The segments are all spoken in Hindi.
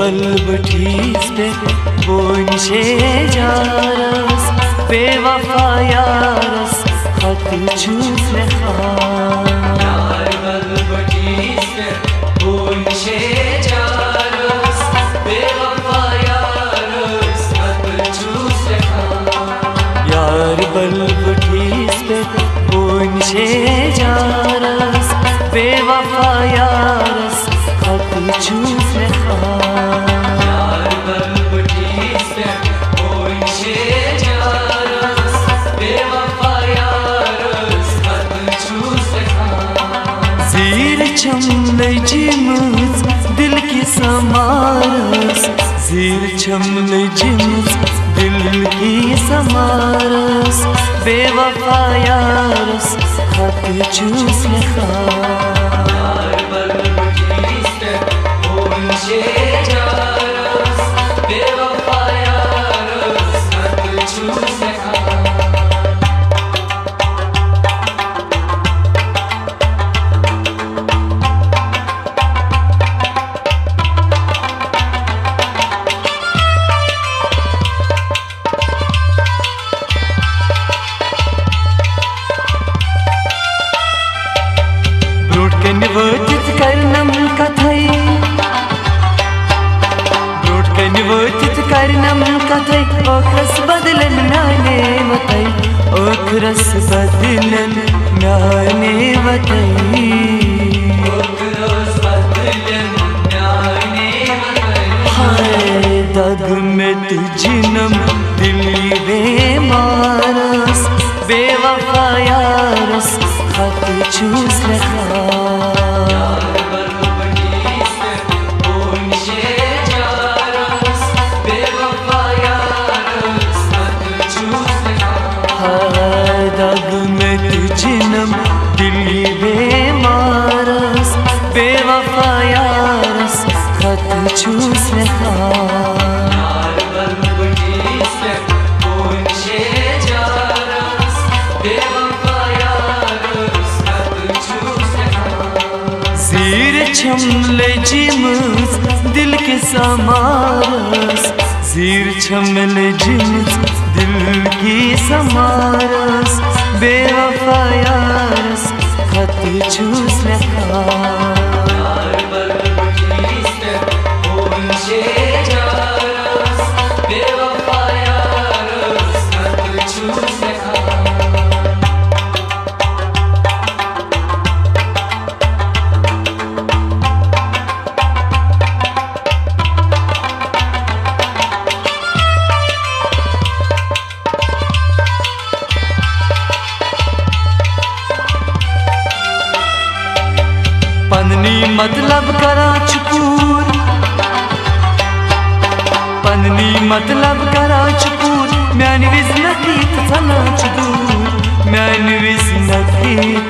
bal bıtis pe bonşe jaras bevafa yaras hat çüz leha yar bal bıtis pe bonşe jaras bevafa yaras hat çüz leha yar bal bıtis pe bonşe jaras bevafa yaras hat çüz leha yar bal bıtis pe bonşe jaras bevafa yaras hat çüz leha zir çamlaycımız dil ki samaras zir çamlaycımız dil ki samaras bevafa yaras hat çüz leha yar bal bıtis pe bonşe jaras bevafa yaras hat çüz leha निवचित Karnam कथय ब्रूट के निवचित कर्णम कथय ओखरस बदलन म्याने वतय ओखरस बदलन म्याने वतय ओखरस बदलन म्याने वतय हाय दग में तुझनम दिली वे मारस बेवफा यारस खत चूस लखा yar bal bıtis pe bonşe jaras bevafa yaras hat çüz leha दग में तुझनम दिली बेमारस बेवफा यारस खत चूस लखा yar bal bıtis pe bonşe jaras bevafa yaras hat çüz leha zir çamlaycımız dil ki samaras zir çamlaycımız dil ki samaras beवफा Yaris खत चूस लखा yar bal bıtis pe bonşe jaras bevafa yaras hat çüz leha पन्नी मतलब करा चुकूर पन्नी मतलब करा चुकूर म्यान विज नखीत चला चुदूर म्यान विज नखीत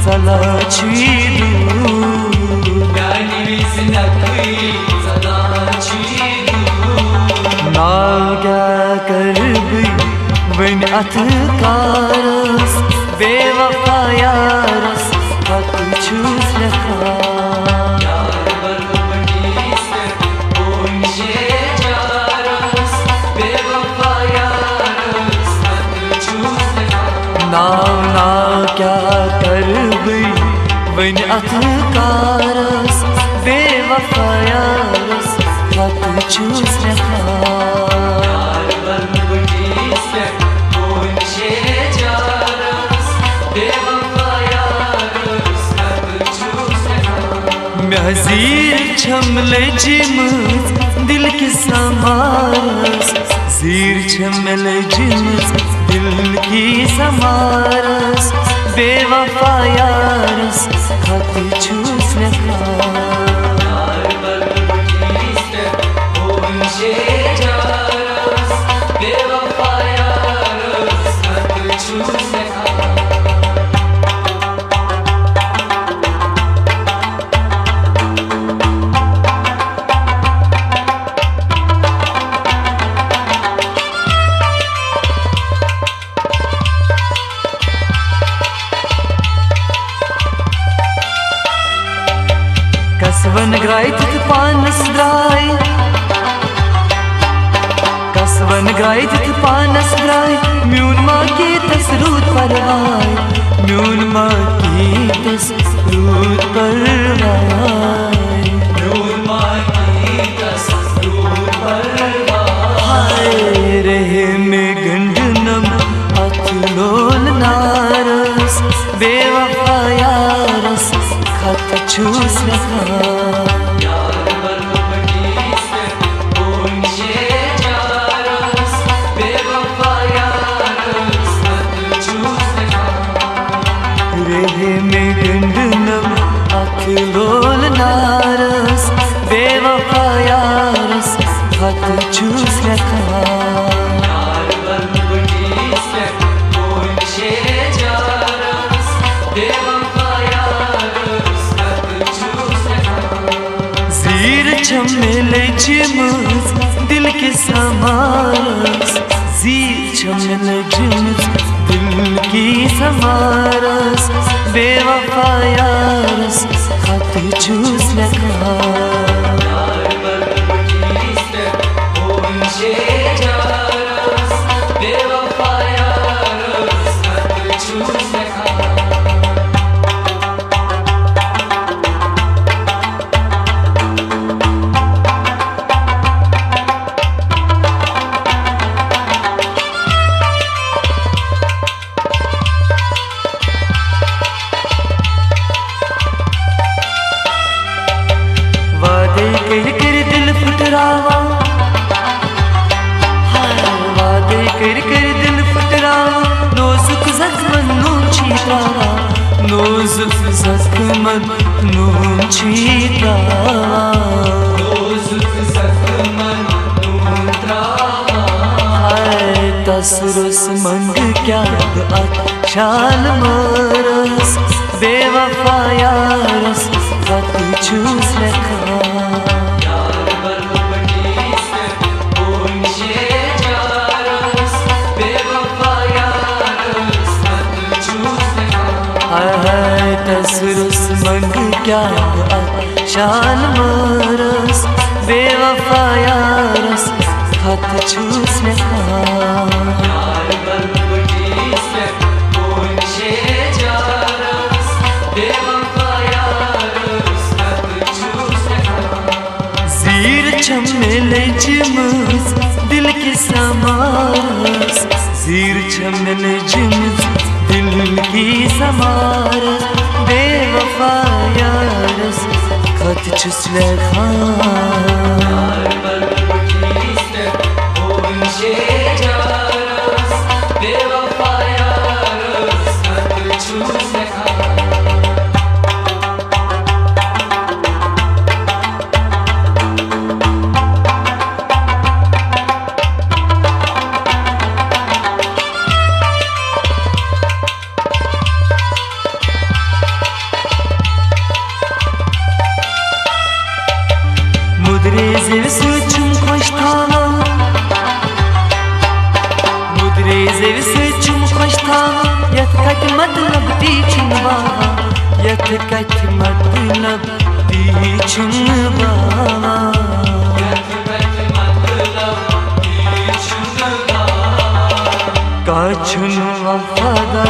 चला चुदूर yani biz nakit zalaçidu Naga करबी वन अथकारस बेवफा यारस खत चूस लखा yar bal bıtis pe bonşe jaras bevafa yaras hat çüz leha नाव ना क्या करबी वन अथकारस बेवफा यारस खत चूस लखा yar bal bıtis pe bonşe jaras bevafa yaras hat çüz leha महजीर छमले जिमज दिल की समारस जीर छमले जिमज दिल की समारस बेवफा यारस खत चूस लखा yar bal bıtis pe bonşe jaras bevafa yaras hat çüz leha कसवन ग्राई पानस द्राई वन गाय तिथ पानस द्राय म्यून माँ की तसरूद परवाय म्यून माँ की तसरूद परवाय म्यून माँ की तसरूद परवाय हाय रहे में गंडनम अतुलोल नारस बेवफा यारस खत चूस रखा में गंडनम अतलोल नारस बेवफा यारस खत चूस रखा ज़ीर छमेले जिमुज दिल के समारस ज़ीर छमेले जिमुज दिल की समारस बेवफा यारस खत चूस रखा कर दिल फुटरावा वादे कर दिल फुटरावा नोजुक जख्मन नून छीत्रावा नोजुक जख्मन नून छीत्रावा नोजुक जख्मन नून त्रावा तसरुस मंग क्या शाल मरस बेवफा यारस खत चूस रखा तसरुस मंग क्या शान मरस बेवफा यारस खत चूस रखा ज़ीर छमेले जिमुज दिल की समारस ज़ीर छमेले जिमुज दिल की समारस बेवफा यारस खत चूस रखा मुद्रे सुचुम खुश थावा मुद्रे सुचुम खुश थावा यथ कट मतलब ती चुनवावा यथ कट मतलब ती चुनवावा का चुन वफादा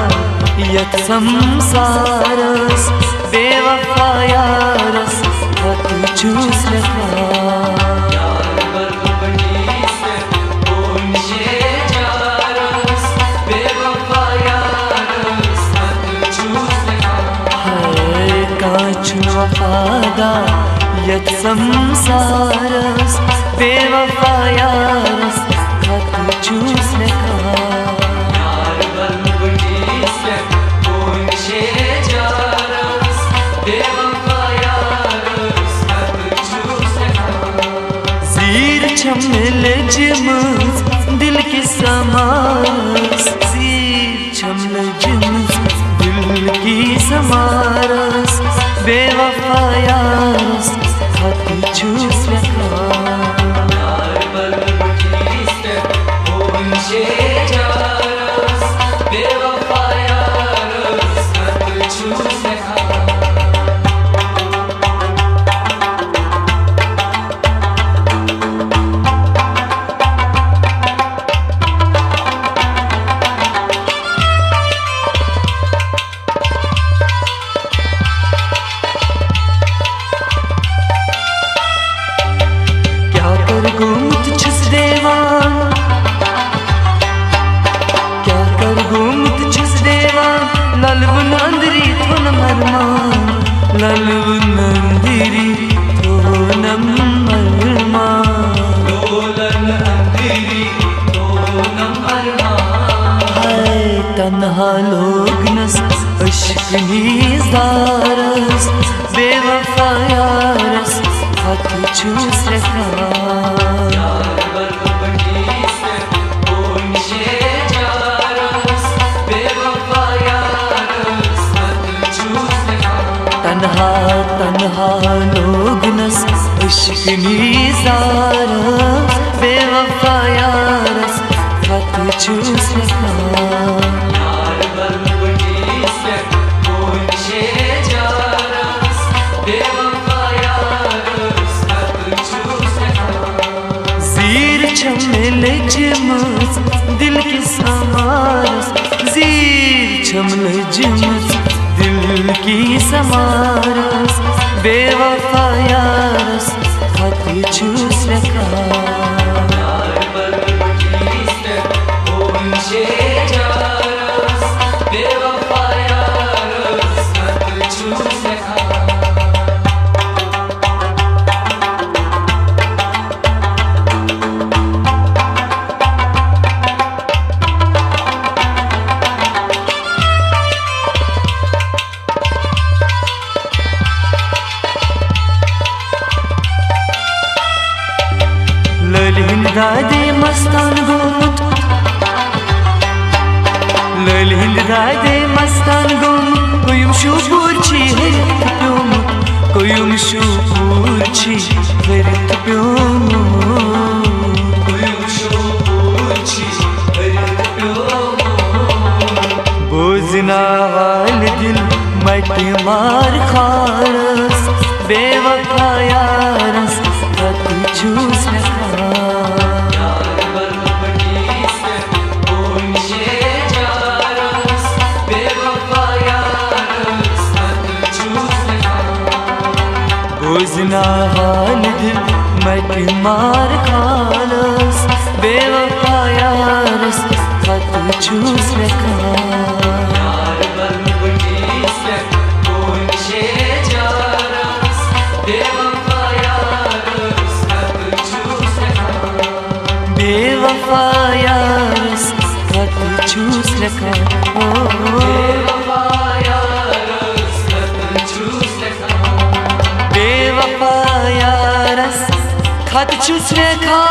यथ संसारस बेवफा यारस खत चूस रखा वफादा यत संसारस बेवफा यारस खत चूस रखा ज़ीर छमल जिमुज दिल की समारस ज़ीर छमल जिमुज दिल की समारस बेवफा यारस खत चूस रखा ललवनंदिरी तोनम मरमा लोलन अंधिरी तोनम मरमा हाय तन्हा लोगनस अश्कनीज दारस बेवफा यारस खत चूस रखा यार बलबटी से ओंशे जारस बेवफा यारस खत चूस रखा तन्हा तन्हा लोगनस अश्कनीज दारस बेवफा यारस खत चूस रखा यार बलबटी से ओंशे जारस बेवफा यारस खत चूस रखा ज़ीर छमल जमस दिल की समारस ज़ीर छमल जमस दिल की समारस बेवफा यारस खत चूस रखा यार बलबटी से ओंशे जारस बेवफा यारस खत चूस रखा दादे मस्तान गोमुत ललिंद दादे मस्तान गोमुत कोयुम शुपूरची हरित प्योमुत कोयुम शुपूरची हरित प्योमुत कोयुम शुपूरची हरित प्योमुत बोझना वाल दिल मट मार खारस बेवफा यारस खत चूस रखा यार बलबटी से ओंशे जारस बेवफा यारस खत चूस रखा बोझना हाल दिल मट मार खालस बेवफा यारस खत चूस रखा यार बलबटी से ओंशे जारस बेवफा यारस खत चूस रखा बेवफा यारस खत चूस रखा ओ बेवफा यारस खत चूस रखा बेवफा यारस खत चूस रखा